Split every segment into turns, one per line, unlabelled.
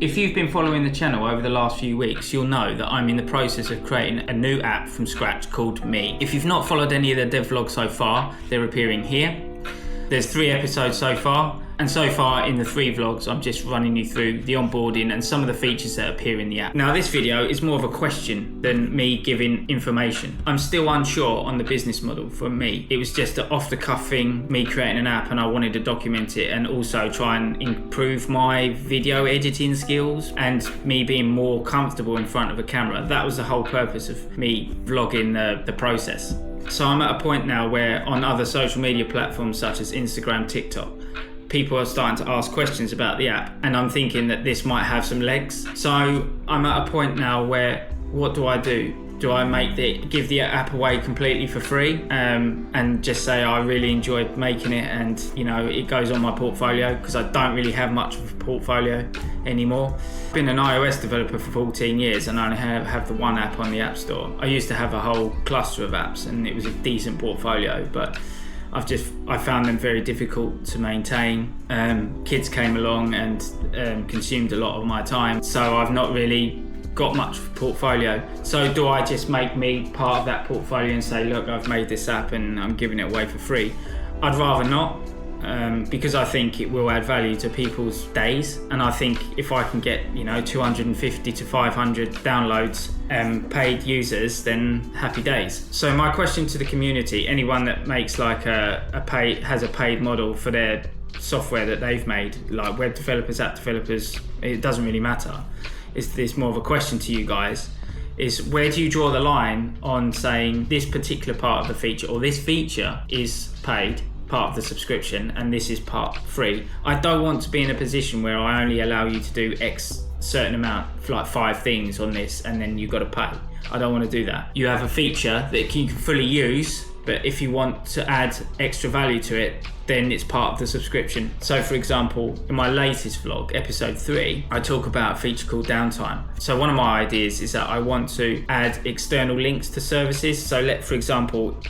If you've been following the channel over the last few weeks, you'll know that I'm in the process of creating a new app from scratch called Me. If you've not followed any of the devlogs so far, they're appearing here. There's 3 episodes so far, and so far in the 3 vlogs, I'm just running you through the onboarding and some of the features that appear in the app. Now, this video is more of a question than me giving information. I'm still unsure on the business model for me. It was just an off-the-cuff thing, me creating an app, and I wanted to document it and also try and improve my video editing skills and me being more comfortable in front of a camera. That was the whole purpose of me vlogging the process. So I'm at a point now where on other social media platforms such as Instagram, TikTok, people are starting to ask questions about the app, and I'm thinking that this might have some legs. So I'm at a point now where, what do I do? Do I give the app away completely for free and just say I really enjoyed making it and it goes on my portfolio, because I don't really have much of a portfolio anymore. I've been an iOS developer for 14 years and I only have the one app on the App Store. I used to have a whole cluster of apps and it was a decent portfolio, but I found them very difficult to maintain. Kids came along and consumed a lot of my time, so I've not really got much portfolio. So do I just make me part of that portfolio and say, look, I've made this app and I'm giving it away for free? I'd rather not, because I think it will add value to people's days, and I think if I can get 250 to 500 downloads paid users, then happy days. So my question to the community, anyone that makes like has a paid model for their software that they've made, like web developers, app developers, it doesn't really matter. It's more of a question to you guys, is where do you draw the line on saying this particular part of the feature or this feature is paid, part of the subscription, and this is part free? I don't want to be in a position where I only allow you to do X certain amount, like 5 things on this, and then you've got to pay. I don't want to do that. You have a feature that you can fully use, but if you want to add extra value to it, then it's part of the subscription. So for example, in my latest vlog, episode 3, I talk about a feature called downtime. So one of my ideas is that I want to add external links to services. So for example,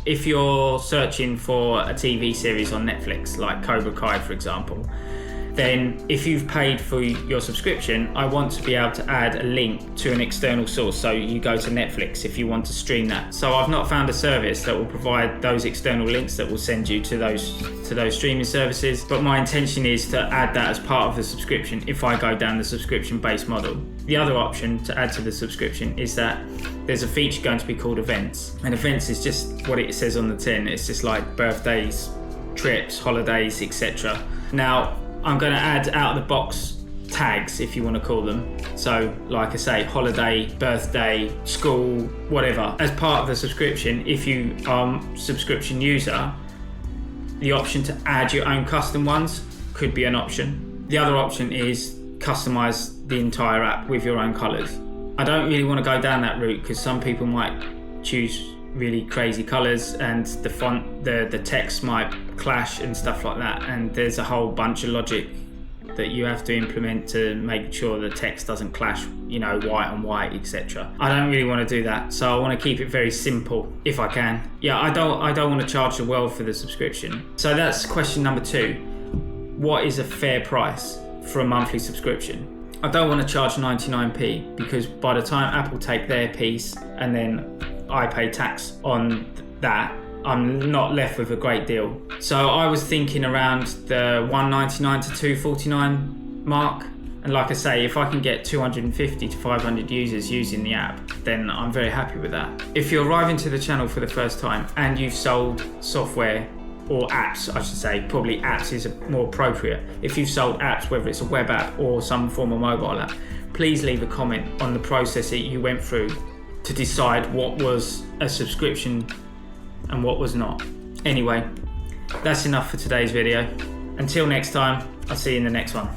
if you're searching for a TV series on Netflix, like Cobra Kai, for example, then if you've paid for your subscription, I want to be able to add a link to an external source. So you go to Netflix if you want to stream that. So I've not found a service that will provide those external links that will send you to those streaming services, but my intention is to add that as part of the subscription if I go down the subscription-based model. The other option to add to the subscription is that there's a feature going to be called events, and events is just what it says on the tin. It's just like birthdays, trips, holidays, etc. Now, I'm going to add out-of-the-box tags, if you want to call them. So, like I say, holiday, birthday, school, whatever. As part of the subscription, if you are a subscription user, the option to add your own custom ones could be an option. The other option is customize the entire app with your own colors. I don't really want to go down that route because some people might choose really crazy colors and the font, the text might clash and stuff like that, and there's a whole bunch of logic that you have to implement to make sure the text doesn't clash, white on white, etc. I don't really want to do that, so I want to keep it very simple if I can. Yeah, I don't want to charge the world for the subscription. So that's question number 2. What is a fair price for a monthly subscription? I don't want to charge 99p, because by the time Apple take their piece and then I pay tax on that, I'm not left with a great deal. So I was thinking around the $1.99 to $2.49 mark. And like I say, if I can get 250 to 500 users using the app, then I'm very happy with that. If you're arriving to the channel for the first time and you've sold software or apps, I should say, probably apps is more appropriate. If you've sold apps, whether it's a web app or some form of mobile app, please leave a comment on the process that you went through to decide what was a subscription and what was not. Anyway, that's enough for today's video. Until next time, I'll see you in the next one.